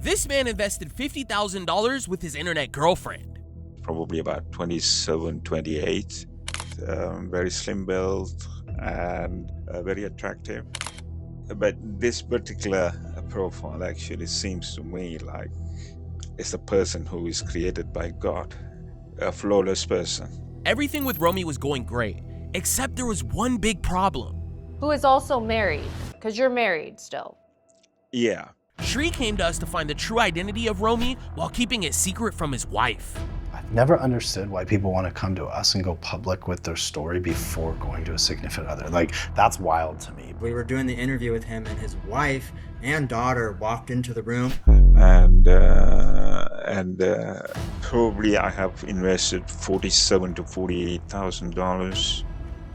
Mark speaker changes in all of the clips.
Speaker 1: This man invested $50,000 with his internet girlfriend.
Speaker 2: Probably about 27, 28, very slim build and very attractive. But this particular profile actually seems to me like it's a person who is created by God, a flawless person.
Speaker 1: Everything with Romy was going great, except there was one big problem.
Speaker 3: Who is also married, because you're married still.
Speaker 2: Yeah.
Speaker 1: Shri came to us to find the true identity of Romy while keeping it secret from his wife.
Speaker 4: I've never understood why people want to come to us and go public with their story before going to a significant other. Like, that's wild to me.
Speaker 5: We were doing the interview with him, and his wife and daughter walked into the room.
Speaker 2: And probably I have invested $47,000 to $48,000.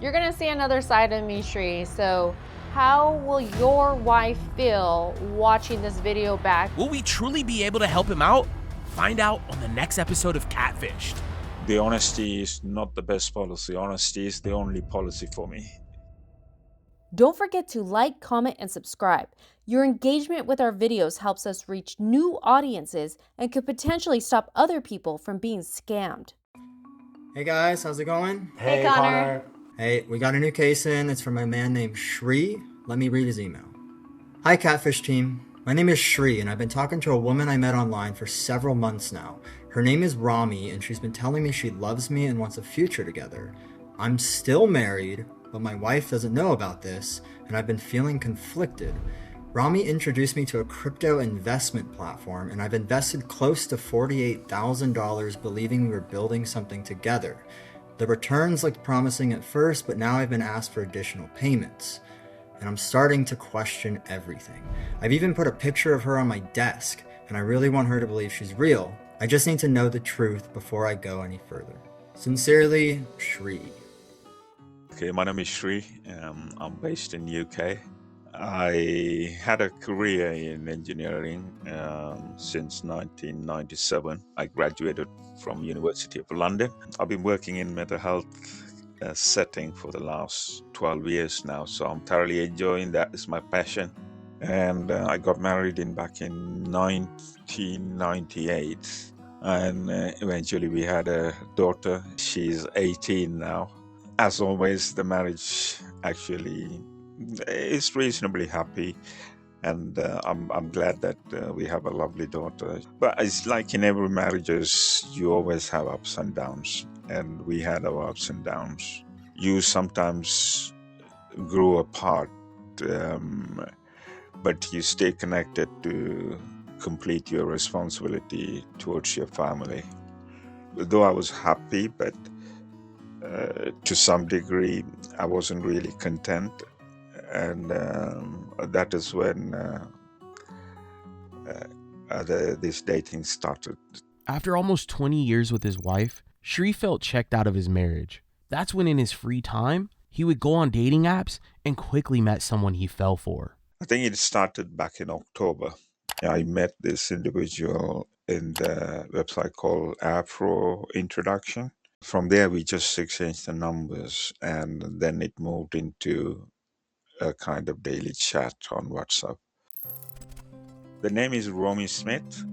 Speaker 3: You're gonna see another side of me, Shri, so how will your wife feel watching this video back?
Speaker 1: Will we truly be able to help him out? Find out on the next episode of Catfished.
Speaker 2: The honesty is not the best policy. Honesty is the only policy for me.
Speaker 3: Don't forget to like, comment, and subscribe. Your engagement with our videos helps us reach new audiences and could potentially stop other people from being scammed.
Speaker 5: Hey guys, how's it going?
Speaker 3: Hey, Connor.
Speaker 5: Hey, we got a new case in. It's from a man named Shri. Let me read his email. Hi, Catfish team. My name is Shri, and I've been talking to a woman I met online for several months now. Her name is Romy, and she's been telling me she loves me and wants a future together. I'm still married, but my wife doesn't know about this, and I've been feeling conflicted. Romy introduced me to a crypto investment platform, and I've invested close to $48,000 believing we were building something together. The returns looked promising at first, but now I've been asked for additional payments. And I'm starting to question everything. I've even put a picture of her on my desk, and I really want her to believe she's real. I just need to know the truth before I go any further. Sincerely, Shri.
Speaker 2: Okay, my name is Shri. I'm based in UK. I had a career in engineering since 1997. I graduated from University of London. I've been working in mental health setting for the last 12 years now, so I'm thoroughly enjoying that. It's my passion. And I got married back in 1998, and eventually we had a daughter. She's 18 now. As always, the marriage actually is reasonably happy, and I'm glad that we have a lovely daughter. But it's like in every marriages, you always have ups and downs, and we had our ups and downs. You sometimes grow apart, but you stay connected to complete your responsibility towards your family. Though I was happy, but to some degree, I wasn't really content. And that is when this dating started.
Speaker 1: After almost 20 years with his wife, Shri felt checked out of his marriage. That's when in his free time, he would go on dating apps and quickly met someone he fell for.
Speaker 2: I think it started back in October. I met this individual in the website called Afro Introduction. From there, we just exchanged the numbers, and then it moved into a kind of daily chat on WhatsApp. The name is Romy Smith,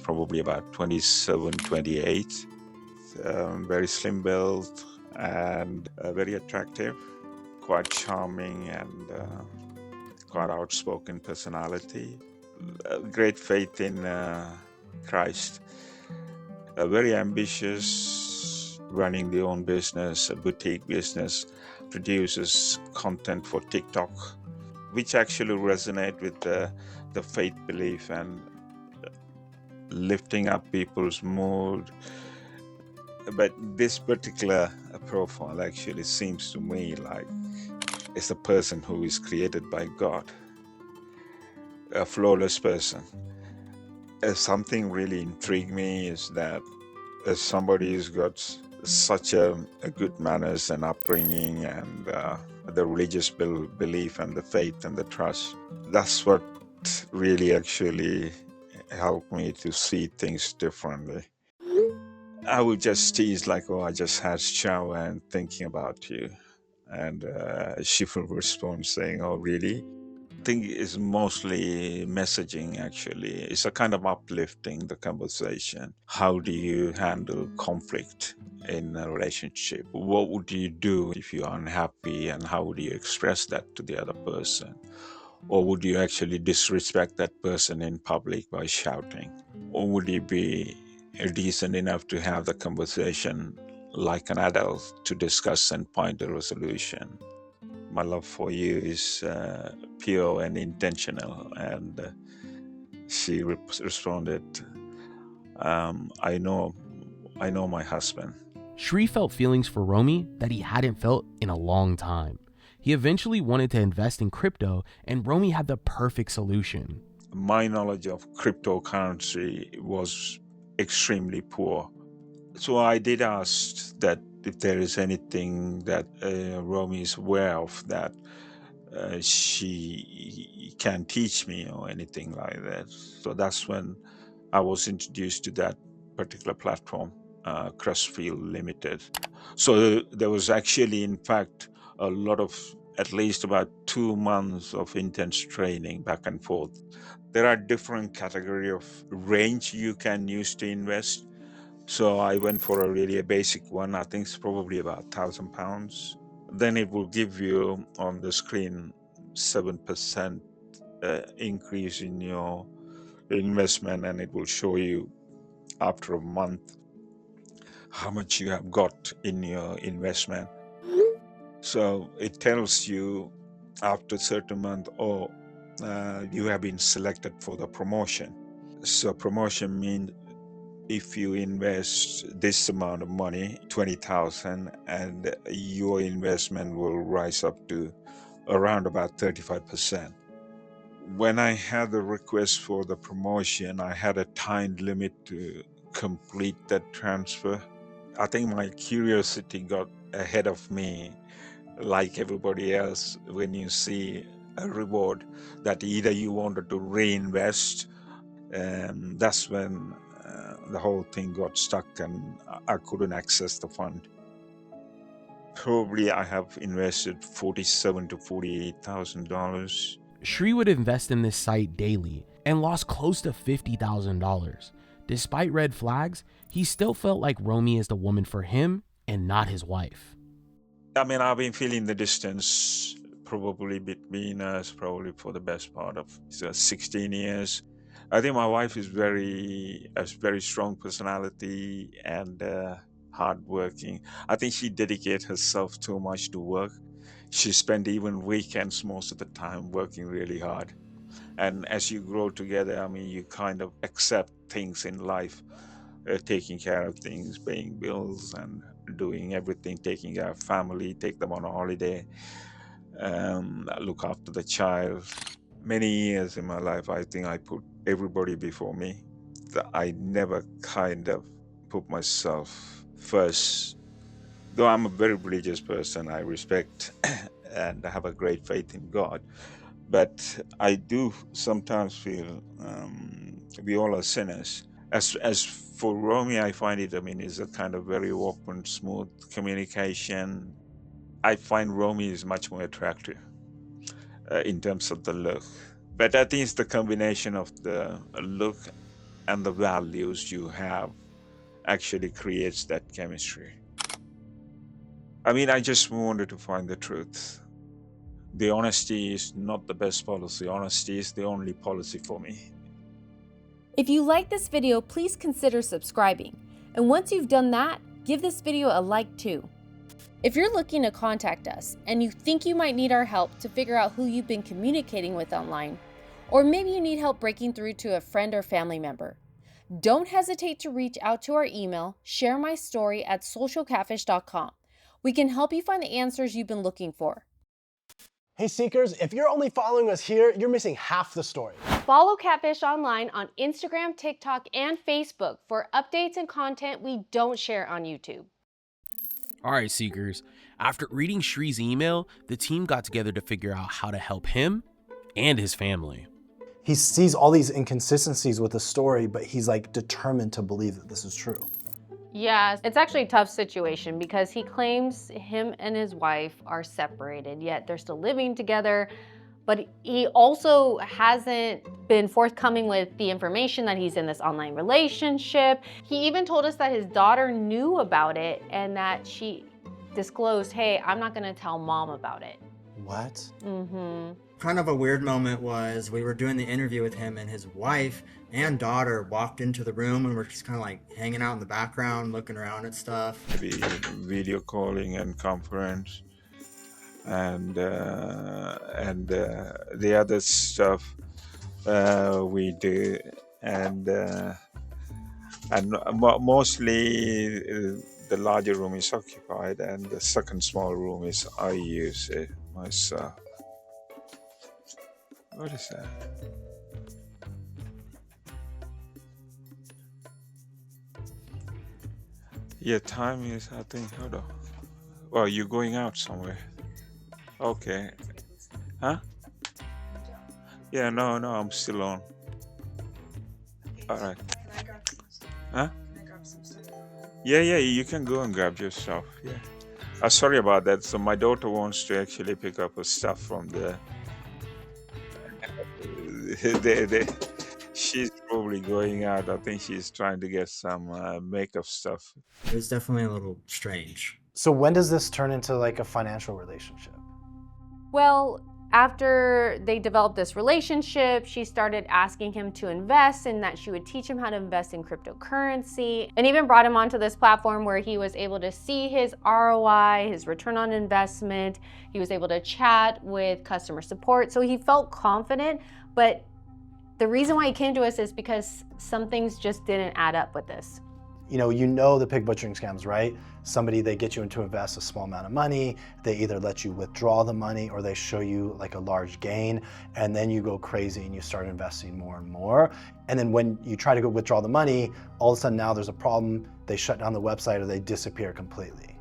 Speaker 2: probably about 27, 28, very slim build and very attractive, quite charming and quite outspoken personality, great faith in Christ, very ambitious, running their own business, a boutique business, produces content for TikTok, which actually resonate with the faith belief and lifting up people's mood. But this particular profile actually seems to me like it's a person who is created by God, a flawless person. Something really intrigued me is that as somebody who's got such a good manners and upbringing and the religious belief and the faith and the trust, that's what really actually helped me to see things differently. I would just tease like, oh, I just had shower and thinking about you. And she will respond saying, oh, really? think it's mostly messaging, actually. It's a kind of uplifting the conversation. How do you handle conflict in a relationship? What would you do if you're unhappy, and how would you express that to the other person? Or would you actually disrespect that person in public by shouting? Or would you be decent enough to have the conversation like an adult to discuss and find a resolution? My love for you is pure and intentional. And she responded, I know my husband.
Speaker 1: Shri felt feelings for Romy that he hadn't felt in a long time. He eventually wanted to invest in crypto, and Romy had the perfect solution.
Speaker 2: My knowledge of cryptocurrency was extremely poor. So I did ask that if there is anything that Romy is aware of that she can teach me or anything like that. So that's when I was introduced to that particular platform, Crestfield Limited. So there was actually, in fact, a lot of, at least about 2 months of intense training back and forth. There are different category of range you can use to invest. So I went for a basic one. I think it's probably about £1,000. Then it will give you on the screen 7% increase in your investment, and it will show you after a month how much you have got in your investment. So it tells you after a certain month, you have been selected for the promotion. So promotion means if you invest this amount of money, 20,000, and your investment will rise up to around about 35%. When I had the request for the promotion, I had a time limit to complete that transfer. I think my curiosity got ahead of me, like everybody else. When you see a reward that either you wanted to reinvest, and that's when the whole thing got stuck and I couldn't access the fund. Probably I have invested $47,000 to $48,000.
Speaker 1: Shri would invest in this site daily and lost close to $50,000. Despite red flags, he still felt like Romy is the woman for him and not his wife.
Speaker 2: I mean, I've been feeling the distance probably between us, probably for the best part of 16 years. I think my wife is a very strong personality and hardworking. I think she dedicates herself too much to work. She spent even weekends most of the time working really hard. And as you grow together, I mean, you kind of accept things in life, taking care of things, paying bills, and doing everything, taking care of family, take them on a holiday, look after the child. Many years in my life, I think I put everybody before me. I never kind of put myself first. Though I'm a very religious person, I respect and I have a great faith in God. But I do sometimes feel we all are sinners. As for Romy, I find it, I mean, it's a kind of very open, smooth communication. I find Romy is much more attractive in terms of the look. But I think it's the combination of the look and the values you have actually creates that chemistry. I mean, I just wanted to find the truth. The honesty is not the best policy. Honesty is the only policy for me.
Speaker 3: If you like this video, please consider subscribing. And once you've done that, give this video a like too. If you're looking to contact us and you think you might need our help to figure out who you've been communicating with online, or maybe you need help breaking through to a friend or family member, don't hesitate to reach out to our email, sharemystory@socialcatfish.com. We can help you find the answers you've been looking for.
Speaker 6: Hey Seekers, if you're only following us here, you're missing half the story.
Speaker 3: Follow Catfish online on Instagram, TikTok, and Facebook for updates and content we don't share on YouTube.
Speaker 1: All right, Seekers. After reading Shri's email, the team got together to figure out how to help him and his family.
Speaker 4: He sees all these inconsistencies with the story, but he's like determined to believe that this is true.
Speaker 3: Yeah, it's actually a tough situation because he claims him and his wife are separated, yet they're still living together. But he also hasn't been forthcoming with the information that he's in this online relationship. He even told us that his daughter knew about it and that she disclosed, hey, I'm not gonna tell mom about it.
Speaker 4: What?
Speaker 3: Mm-hmm.
Speaker 5: Kind of a weird moment was we were doing the interview with him and his wife and daughter walked into the room and we're just kind of like hanging out in the background, looking around at stuff.
Speaker 2: Maybe video calling and conference and the other stuff we do, and mostly the larger room is occupied and the second small room is I use it myself. What is that? Yeah, time is, I think, hold on. Well, you're going out somewhere. Okay. Huh? Yeah, no, I'm still on. All right. Huh? Yeah, you can go and grab your stuff. Yeah. Sorry about that. So my daughter wants to actually pick up her stuff from the... She's probably going out. I think she's trying to get some makeup stuff.
Speaker 5: It was definitely a little strange.
Speaker 4: So when does this turn into like a financial relationship?
Speaker 3: Well, after they developed this relationship, she started asking him to invest and that she would teach him how to invest in cryptocurrency, and even brought him onto this platform where he was able to see his ROI, his return on investment. He was able to chat with customer support. So he felt confident, but the reason why he came to us is because some things just didn't add up with this.
Speaker 4: You know the pig butchering scams, right? They get you into invest a small amount of money, they either let you withdraw the money or they show you like a large gain, and then you go crazy and you start investing more and more. And then when you try to go withdraw the money, all of a sudden now there's a problem, they shut down the website or they disappear completely.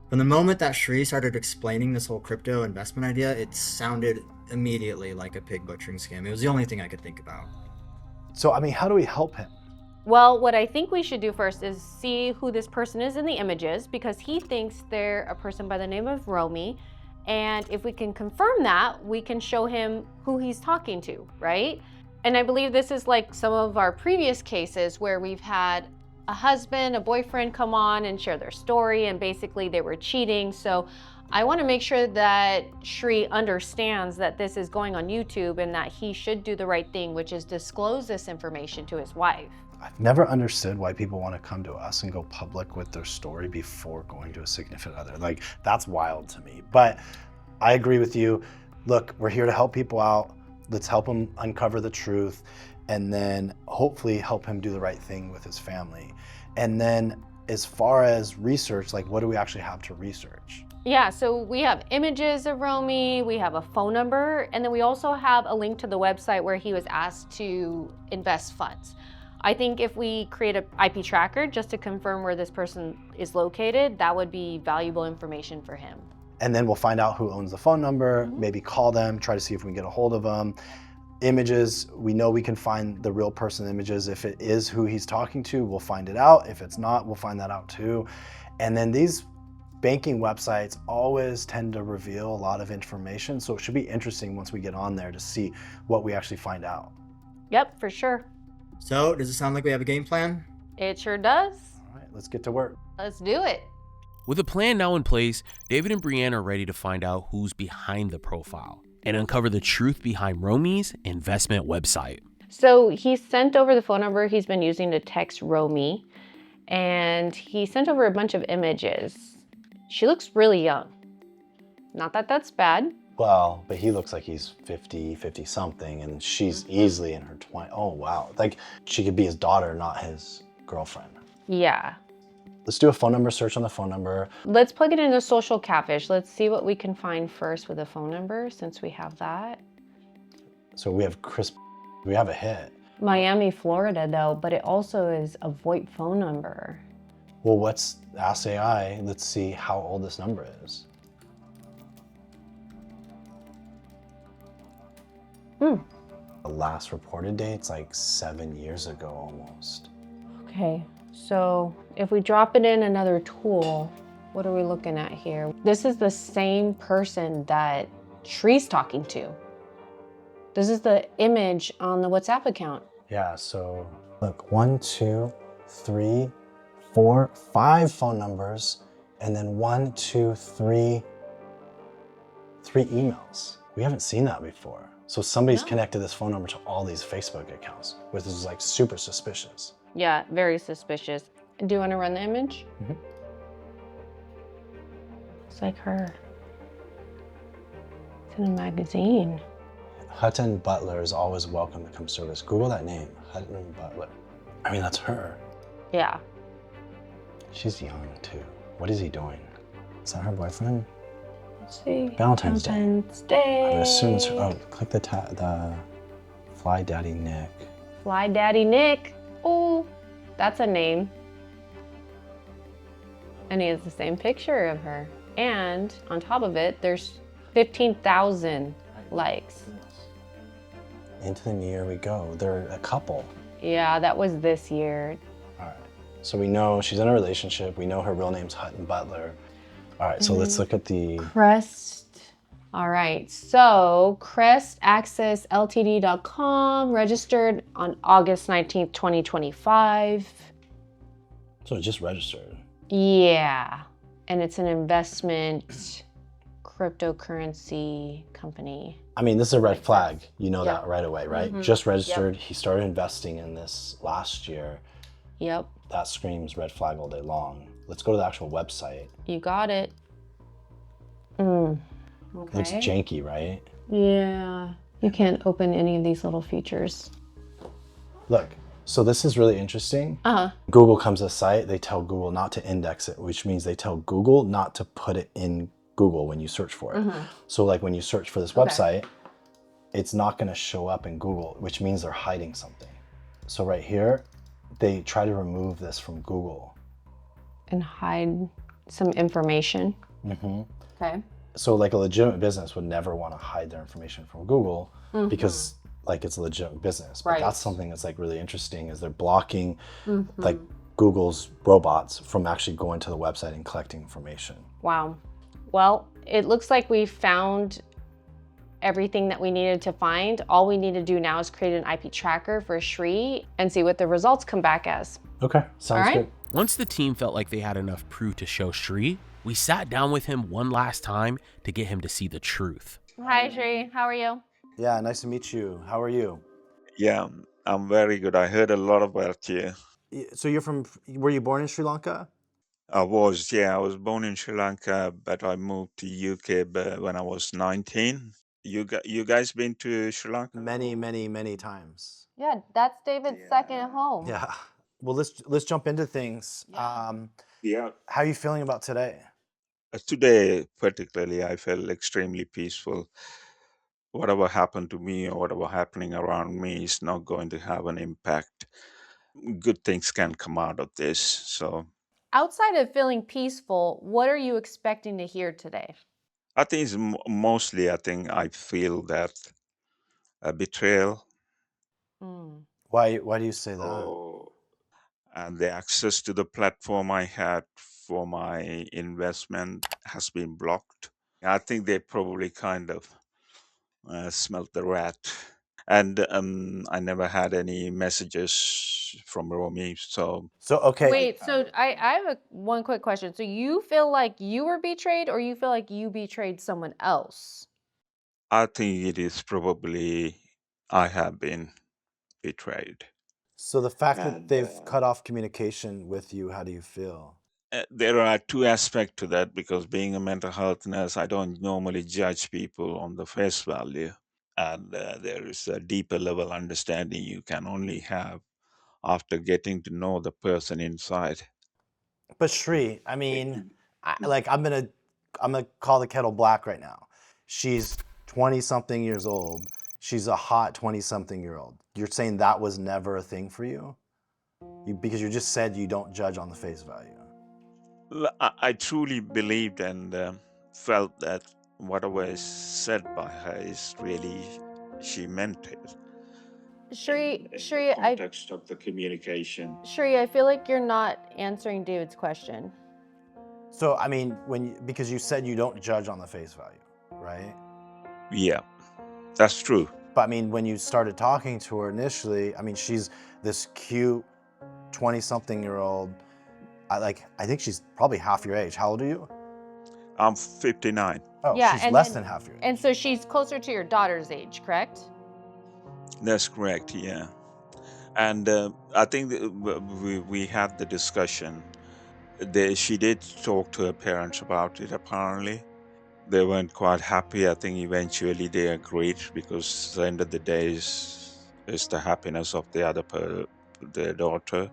Speaker 5: From the moment that Shri started explaining this whole crypto investment idea, it sounded immediately like a pig butchering scam. It was the only thing I could think about.
Speaker 4: So, I mean, how do we help him?
Speaker 3: Well, what I think we should do first is see who this person is in the images, because he thinks they're a person by the name of Romy. And if we can confirm that, we can show him who he's talking to, right? And I believe this is like some of our previous cases where we've had a husband, a boyfriend come on and share their story, and basically they were cheating. So I want to make sure that Shri understands that this is going on YouTube and that he should do the right thing, which is disclose this information to his wife.
Speaker 4: I've never understood why people want to come to us and go public with their story before going to a significant other. Like, that's wild to me. But I agree with you. Look, we're here to help people out. Let's help him uncover the truth and then hopefully help him do the right thing with his family. And then as far as research, like, what do we actually have to research?
Speaker 3: Yeah, so we have images of Romy, we have a phone number, and then we also have a link to the website where he was asked to invest funds. I think if we create an IP tracker just to confirm where this person is located, that would be valuable information for him.
Speaker 4: And then we'll find out who owns the phone number, maybe call them, try to see if we can get a hold of them. Images, we know we can find the real person images. If it is who he's talking to, we'll find it out. If it's not, we'll find that out too. And then these banking websites always tend to reveal a lot of information, so it should be interesting once we get on there to see what we actually find out.
Speaker 3: Yep, for sure.
Speaker 5: So, does it sound like we have a game plan?
Speaker 3: It sure does.
Speaker 4: All right, let's get to work.
Speaker 3: Let's do it.
Speaker 1: With a plan now in place, David and Brienne are ready to find out who's behind the profile and uncover the truth behind Romy's investment website.
Speaker 3: So he sent over the phone number he's been using to text Romy, and he sent over a bunch of images. She looks really young. Not that that's bad.
Speaker 4: Well, but he looks like he's 50 something, and she's easily in her 20s. Oh, wow. Like, she could be his daughter, not his girlfriend.
Speaker 3: Yeah.
Speaker 4: Let's do a phone number search on the phone number.
Speaker 3: Let's plug it into Social Catfish. Let's see what we can find first with a phone number, since we have that.
Speaker 4: So we have we have a hit.
Speaker 3: Miami, Florida, though, but it also is a VoIP phone number.
Speaker 4: Well, ask AI, let's see how old this number is. The last reported date's like 7 years ago almost.
Speaker 3: Okay, so if we drop it in another tool, what are we looking at here? This is the same person that Shri's talking to. This is the image on the WhatsApp account.
Speaker 4: Yeah, so look, 1, 2, 3, 4, 5 phone numbers, and then 1, 2, 3 emails. We haven't seen that before. So somebody's connected this phone number to all these Facebook accounts, which is like super suspicious.
Speaker 3: Yeah, very suspicious. Do you want to run the image?
Speaker 4: Mm-hmm.
Speaker 3: It's like her. It's in a magazine.
Speaker 4: Hutton Butler is always welcome to come service. Google that name, Hutton Butler. I mean, that's her.
Speaker 3: Yeah.
Speaker 4: She's young too. What is he doing? Is that her boyfriend?
Speaker 3: Let's see.
Speaker 4: Valentine's Day.
Speaker 3: Valentine's Day.
Speaker 4: I would assume it's her. Oh, click the Fly Daddy Nick.
Speaker 3: Fly Daddy Nick. Oh, that's a name. And he has the same picture of her. And on top of it, there's 15,000 likes.
Speaker 4: Into the new year we go. They're a couple.
Speaker 3: Yeah, that was this year.
Speaker 4: All right. So we know she's in a relationship. We know her real name's Hutton Butler. All right, so let's look at the...
Speaker 3: Crest. All right, so crestaccessltd.com, registered on August 19th, 2025.
Speaker 4: So it just registered.
Speaker 3: Yeah, and it's an investment cryptocurrency company.
Speaker 4: I mean, this is a red flag. You know that right away, right?
Speaker 3: Mm-hmm.
Speaker 4: Just registered. He started investing in this last year.
Speaker 3: Yep.
Speaker 4: That screams red flag all day long. Let's go to the actual website.
Speaker 3: You got it. Okay.
Speaker 4: Looks janky, right?
Speaker 3: Yeah. You can't open any of these little features.
Speaker 4: Look, so this is really interesting.
Speaker 3: Uh-huh.
Speaker 4: Google comes to the site, they tell Google not to index it, which means they tell Google not to put it in Google when you search for it. So like when you search for this website, it's not gonna show up in Google, which means they're hiding something. So right here, they try to remove this from Google.
Speaker 3: And hide some information. Okay.
Speaker 4: So like a legitimate business would never want to hide their information from Google because like it's a legitimate business. But that's something that's like really interesting is they're blocking like Google's robots from actually going to the website and collecting information.
Speaker 3: Wow. Well, it looks like we found everything that we needed to find. All we need to do now is create an IP tracker for Shri and see what the results come back as.
Speaker 4: Okay, sounds good.
Speaker 1: Once the team felt like they had enough proof to show Shri, we sat down with him one last time to get him to see the truth.
Speaker 3: Hi, Shri. How are you?
Speaker 4: Yeah, nice to meet you. How are you?
Speaker 2: Yeah, I'm very good. I heard a lot about you.
Speaker 4: So were you born in Sri Lanka?
Speaker 2: I was born in Sri Lanka, but I moved to UK when I was 19. You guys been to Sri Lanka?
Speaker 4: Many times.
Speaker 3: Yeah, that's David's second home.
Speaker 4: Yeah. Well, let's jump into things. How are you feeling about today?
Speaker 2: Today, particularly, I felt extremely peaceful. Whatever happened to me or whatever happening around me is not going to have an impact. Good things can come out of this. So
Speaker 3: Outside of feeling peaceful, what are you expecting to hear today?
Speaker 2: I think it's mostly, I think I feel that a betrayal.
Speaker 4: Why do you say that?
Speaker 2: Oh, and the access to the platform I had for my investment has been blocked. I think they probably kind of smelt the rat. And I never had any messages from Romy. So
Speaker 4: okay.
Speaker 3: Wait, so I have one quick question. So you feel like you were betrayed or you feel like you betrayed someone else?
Speaker 2: I think it is probably I have been betrayed.
Speaker 4: So the fact that they've cut off communication with you, how do you feel?
Speaker 2: There are two aspects to that because being a mental health nurse, I don't normally judge people on the face value. And there is a deeper level understanding you can only have after getting to know the person inside.
Speaker 4: But Shri, I mean, I'm gonna call the kettle black right now. She's 20-something years old. She's a hot 20-something-year-old. You're saying that was never a thing for you? Because you just said you don't judge on the face value.
Speaker 2: I truly believed and felt that whatever is said by her is really, she meant it.
Speaker 3: Shri,
Speaker 2: Context of the communication.
Speaker 3: Shri, I feel like you're not answering David's question.
Speaker 4: So, I mean, because you said you don't judge on the face value, right?
Speaker 2: Yeah, that's true.
Speaker 4: But I mean, when you started talking to her initially, I mean, she's this cute 20-something-year-old. I think she's probably half your age. How old are you?
Speaker 2: I'm 59.
Speaker 4: Oh,
Speaker 3: Yeah,
Speaker 4: she's
Speaker 3: and
Speaker 4: less
Speaker 3: then-
Speaker 4: than half your age.
Speaker 3: And so she's closer to your daughter's age, correct?
Speaker 2: That's correct, yeah. And I think that we had the discussion. She did talk to her parents about it, apparently. They weren't quite happy. I think eventually they agreed because at the end of the day is the happiness of their daughter.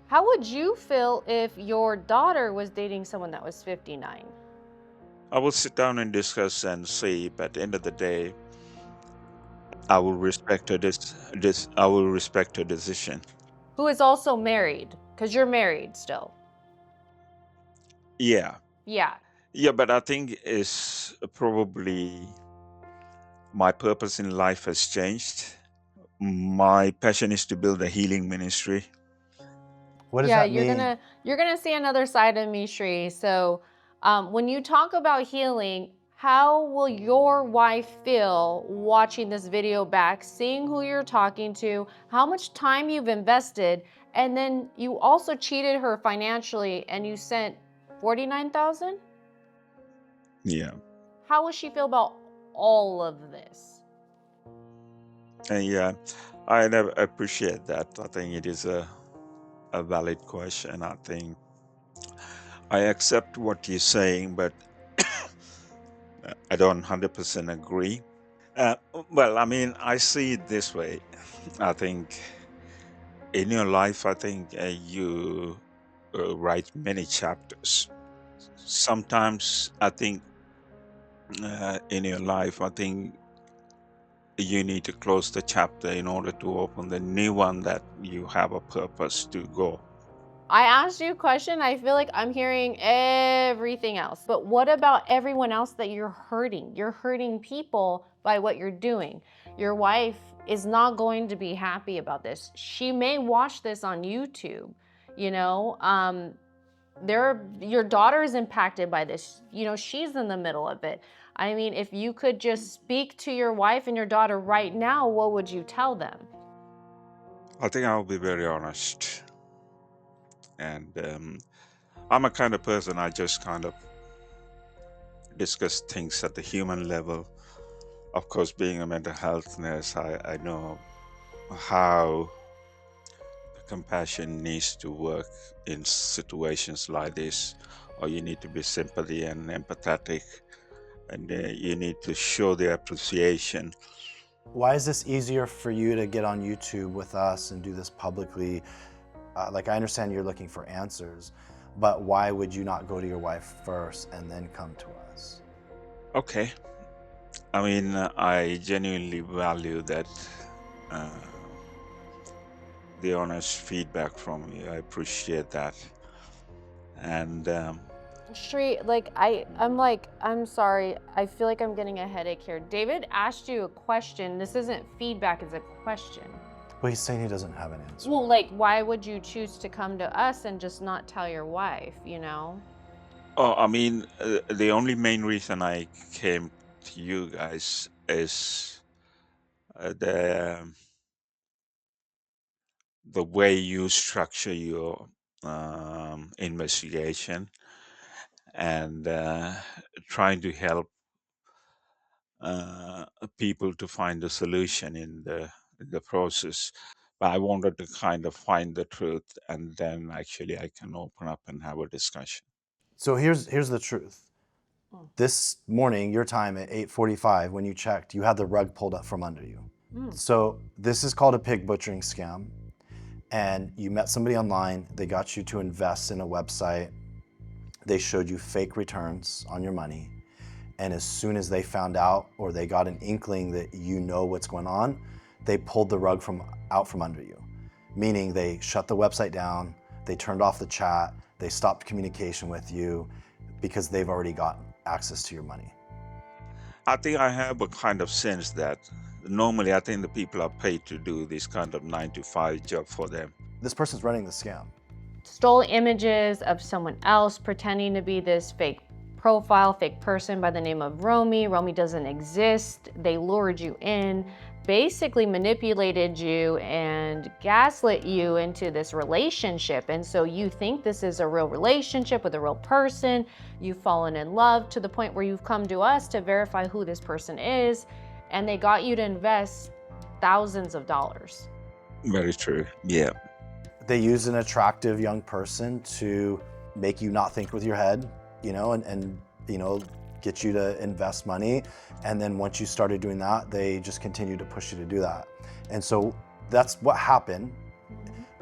Speaker 3: How would you feel if your daughter was dating someone that was 59?
Speaker 2: I will sit down and discuss and see, but at the end of the day, I will respect I will respect her decision.
Speaker 3: Who is also married, because you're married still.
Speaker 2: Yeah.
Speaker 3: Yeah.
Speaker 2: Yeah, but I think it's probably my purpose in life has changed. My passion is to build a healing ministry.
Speaker 4: What does
Speaker 3: Yeah,
Speaker 4: that mean?
Speaker 3: you're gonna see another side of me, Shri. So when you talk about healing, how will your wife feel watching this video back, seeing who you're talking to, how much time you've invested, and then you also cheated her financially and you sent $49,000?
Speaker 2: Yeah.
Speaker 3: How will she feel about all of this?
Speaker 2: And yeah, I never appreciate that. I think it is a valid question. I think I accept what you're saying, but I don't 100% agree. Well, I mean, I see it this way. I think in your life, I think you write many chapters. Sometimes I think in your life, I think you need to close the chapter in order to open the new one that you have a purpose to go.
Speaker 3: I asked you a question. I feel like I'm hearing everything else. But what about everyone else that you're hurting? You're hurting people by what you're doing. Your wife is not going to be happy about this. She may watch this on YouTube, you know. Your daughter is impacted by this. You know, she's in the middle of it. I mean, if you could just speak to your wife and your daughter right now, what would you tell them?
Speaker 2: I think I'll be very honest. And I'm a kind of person, I just kind of discuss things at the human level. Of course, being a mental health nurse, I know how compassion needs to work in situations like this, or you need to be sympathy and empathetic, and you need to show the appreciation.
Speaker 4: Why is this easier for you to get on YouTube with us and do this publicly? Like, I understand you're looking for answers, but why would you not go to your wife first and then come to us?
Speaker 2: Okay. I mean, I genuinely value that the honest feedback from you. I appreciate that. And
Speaker 3: Shri, I'm sorry. I feel like I'm getting a headache here. David asked you a question. This isn't feedback, it's a question.
Speaker 4: Well, he's saying he doesn't have an answer.
Speaker 3: Well, like, why would you choose to come to us and just not tell your wife, you know?
Speaker 2: oh, I mean, the only main reason I came to you guys is the way you structure your investigation and trying to help people to find a solution in the process. But I wanted to kind of find the truth, and then actually I can open up and have a discussion.
Speaker 4: So here's the truth. This morning, your time at 8:45, when you checked, you had the rug pulled up from under you. So this is called a pig butchering scam. And you met somebody online, they got you to invest in a website, they showed you fake returns on your money, and as soon as they found out or they got an inkling that you know what's going on, they pulled the rug out from under you. Meaning they shut the website down, they turned off the chat, they stopped communication with you because they've already got access to your money.
Speaker 2: I think I have a kind of sense that normally I think the people are paid to do this kind of 9-to-5 job for them.
Speaker 4: This person's running the scam.
Speaker 3: Stole images of someone else pretending to be this fake profile, fake person by the name of Romy. Romy doesn't exist. They lured you in. basically manipulated you and gaslit you into this relationship. And so you think this is a real relationship with a real person. You've fallen in love to the point where you've come to us to verify who this person is. And they got you to invest thousands of dollars.
Speaker 2: Very true. Yeah.
Speaker 4: They use an attractive young person to make you not think with your head, and get you to invest money. And then once you started doing that, they just continue to push you to do that. And so that's what happened.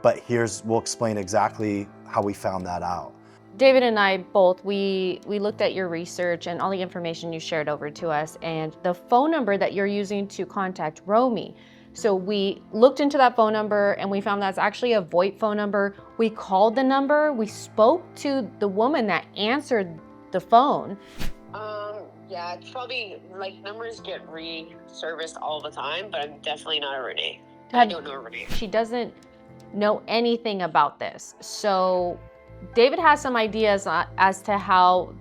Speaker 4: But we'll explain exactly how we found that out.
Speaker 3: David and I both, we looked at your research and all the information you shared over to us, and the phone number that you're using to contact Romy. So we looked into that phone number and we found that's actually a VoIP phone number. We called the number, we spoke to the woman that answered the phone.
Speaker 7: Yeah, it's probably, numbers get re-serviced all the time, but I'm definitely not a Renee. I don't know a Renee.
Speaker 3: She doesn't know anything about this. So David has some ideas as to how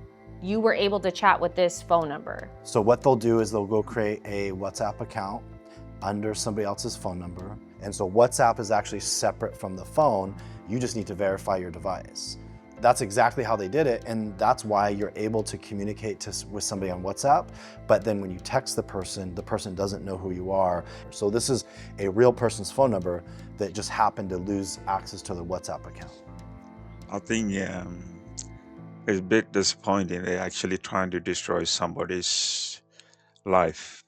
Speaker 3: you were able to chat with this phone number.
Speaker 4: So what they'll do is they'll go create a WhatsApp account under somebody else's phone number. And so WhatsApp is actually separate from the phone. You just need to verify your device. That's exactly how they did it, and that's why you're able to communicate with somebody on WhatsApp, but then when you text the person doesn't know who you are. So this is a real person's phone number that just happened to lose access to the WhatsApp account.
Speaker 2: I think it's a bit disappointing. They're actually trying to destroy somebody's life.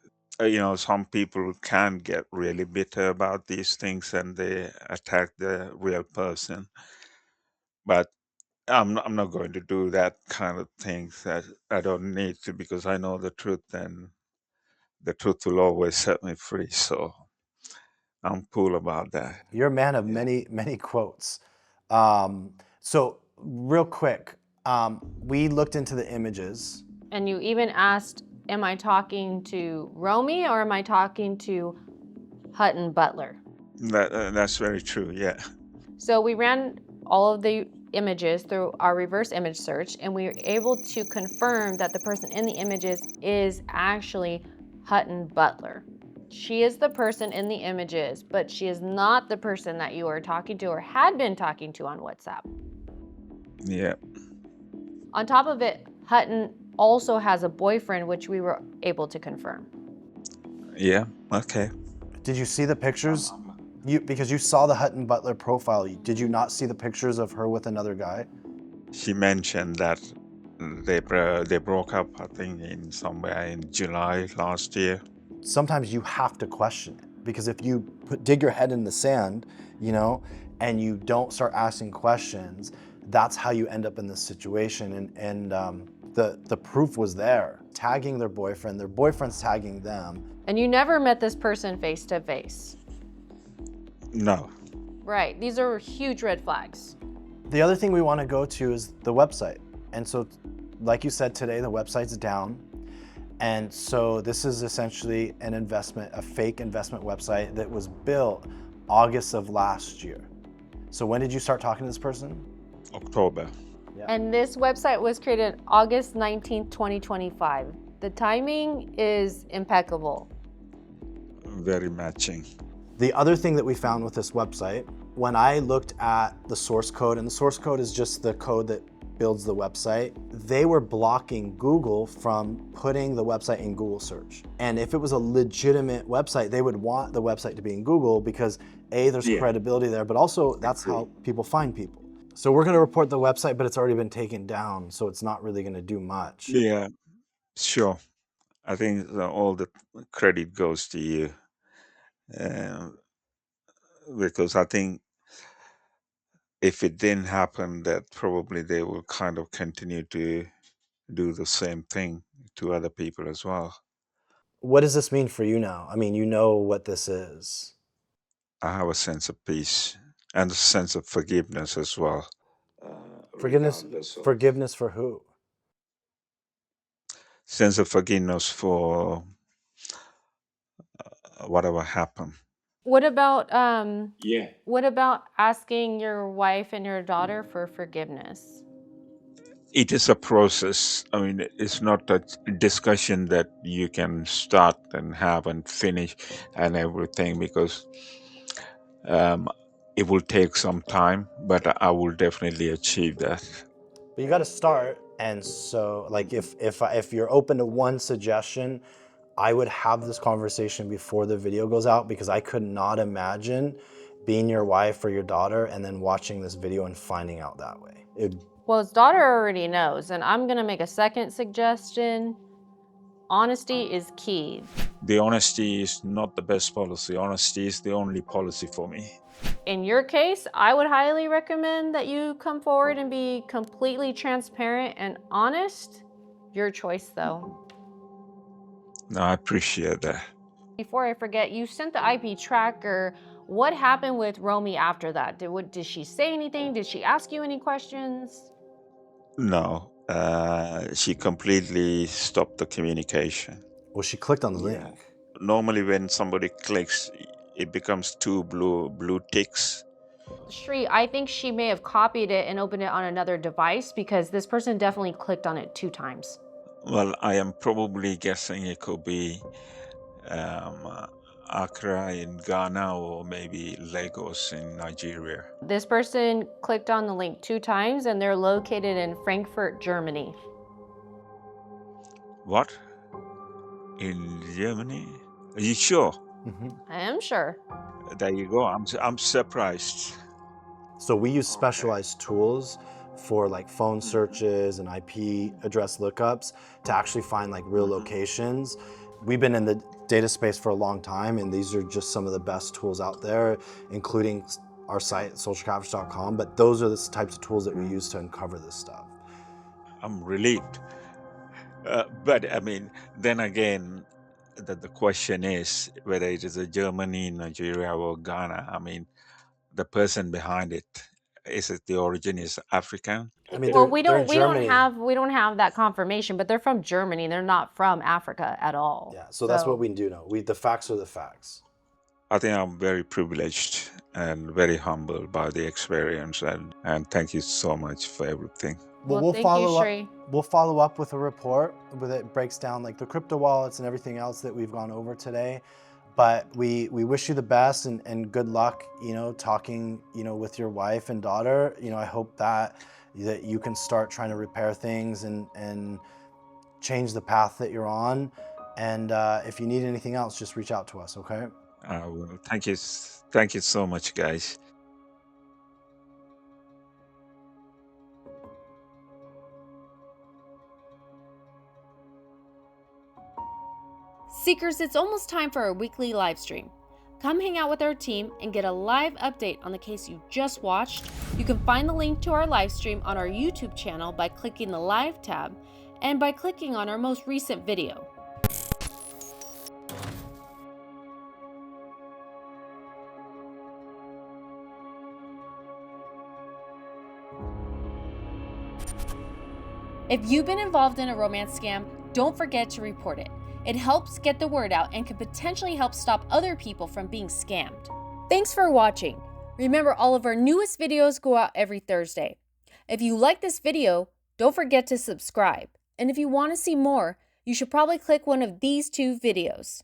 Speaker 2: Some people can get really bitter about these things and they attack the real person. But I'm not going to do that kind of things. That I don't need to, because I know the truth, and the truth will always set me free. So I'm cool about that.
Speaker 4: You're a man of many, many quotes. So real quick, we looked into the images.
Speaker 3: And you even asked, am I talking to Romy or am I talking to Hutton Butler?
Speaker 2: That's very true, yeah.
Speaker 3: So we ran all of the images through our reverse image search, and we were able to confirm that the person in the images is actually Hutton Butler. She is the person in the images, but she is not the person that you are talking to or had been talking to on WhatsApp.
Speaker 2: Yeah.
Speaker 3: On top of it, Hutton also has a boyfriend, which we were able to confirm.
Speaker 2: Yeah, okay.
Speaker 4: Did you see the pictures? Because you saw the Hutton Butler profile, did you not see the pictures of her with another guy?
Speaker 2: She mentioned that they broke up, I think, somewhere in July last year.
Speaker 4: Sometimes you have to question it, because if you dig your head in the sand, and you don't start asking questions, that's how you end up in this situation. And the proof was there, tagging their boyfriend's tagging them.
Speaker 3: And you never met this person face to face.
Speaker 2: No.
Speaker 3: Right, these are huge red flags.
Speaker 4: The other thing we want to go to is the website. And so, like you said today, the website's down. And so this is essentially a fake investment website that was built August of last year. So when did you start talking to this person?
Speaker 2: October.
Speaker 4: Yeah.
Speaker 3: And this website was created August 19th, 2025. The timing is impeccable.
Speaker 2: Very matching.
Speaker 4: The other thing that we found with this website, when I looked at the source code, and the source code is just the code that builds the website, they were blocking Google from putting the website in Google search. And if it was a legitimate website, they would want the website to be in Google because there's credibility there, but also that's how people find people. So we're gonna report the website, but it's already been taken down, so it's not really gonna do much.
Speaker 2: Yeah, sure. I think all the credit goes to you. Because I think if it didn't happen, that probably they will kind of continue to do the same thing to other people as well.
Speaker 4: What does this mean for you now? I mean, you know what this is.
Speaker 2: I have a sense of peace and a sense of forgiveness as well.
Speaker 4: Forgiveness for who?
Speaker 2: Sense of forgiveness for whatever happened.
Speaker 3: What about what about asking your wife and your daughter for forgiveness?
Speaker 2: It is a process. I mean, it's not a discussion that you can start and have and finish and everything, because um, it will take some time, but I will definitely achieve that.
Speaker 4: But you got to start. And so, like, if you're open to one suggestion, I would have this conversation before the video goes out, because I could not imagine being your wife or your daughter and then watching this video and finding out that way.
Speaker 3: Well, his daughter already knows, and I'm gonna make a second suggestion. Honesty is key.
Speaker 2: The honesty is not the best policy. Honesty is the only policy for me.
Speaker 3: In your case, I would highly recommend that you come forward and be completely transparent and honest. Your choice, though.
Speaker 2: No, I appreciate that.
Speaker 3: Before I forget, you sent the IP tracker. What happened with Romy after that? Did she say anything? Did she ask you any questions?
Speaker 2: No, she completely stopped the communication.
Speaker 4: Well, she clicked on the
Speaker 2: Yeah.
Speaker 4: link.
Speaker 2: Normally when somebody clicks, it becomes two blue ticks.
Speaker 3: Shri, I think she may have copied it and opened it on another device, because this person definitely clicked on it 2 times.
Speaker 2: Well, I am probably guessing it could be Accra in Ghana, or maybe Lagos in Nigeria.
Speaker 3: This person clicked on the link 2 times, and they're located in Frankfurt, Germany.
Speaker 2: What? In Germany? Are you sure?
Speaker 4: Mm-hmm.
Speaker 3: I am sure.
Speaker 2: There you go. I'm surprised.
Speaker 4: So we use specialized tools for like phone searches and IP address lookups to actually find like real locations. We've been in the data space for a long time, and these are just some of the best tools out there, including our site, socialcatfish.com. But those are the types of tools that we use to uncover this stuff.
Speaker 2: I'm relieved. But I mean, then again, the question is whether it is a Germany, Nigeria, or Ghana. I mean, the person behind it, is it the origin is African?
Speaker 4: I mean,
Speaker 3: Well,
Speaker 4: they're in Germany.
Speaker 3: we don't have that confirmation, but they're from Germany. They're not from Africa at all.
Speaker 4: Yeah, so that's what we do know. The facts are the facts.
Speaker 2: I think I'm very privileged and very humbled by the experience, and thank you so much for everything.
Speaker 4: Well,
Speaker 3: Well, thank you, Shri.
Speaker 4: We'll follow up with a report that breaks down like the crypto wallets and everything else that we've gone over today. But we wish you the best and good luck, talking, with your wife and daughter. I hope that you can start trying to repair things and change the path that you're on. And if you need anything else, just reach out to us, okay?
Speaker 2: Well, thank you so much, guys.
Speaker 3: Seekers, it's almost time for our weekly live stream. Come hang out with our team and get a live update on the case you just watched. You can find the link to our live stream on our YouTube channel by clicking the live tab and by clicking on our most recent video. If you've been involved in a romance scam, don't forget to report it. It helps get the word out and can potentially help stop other people from being scammed. Thanks for watching. Remember, all of our newest videos go out every Thursday. If you like this video, don't forget to subscribe. And if you want to see more, you should probably click one of these 2 videos.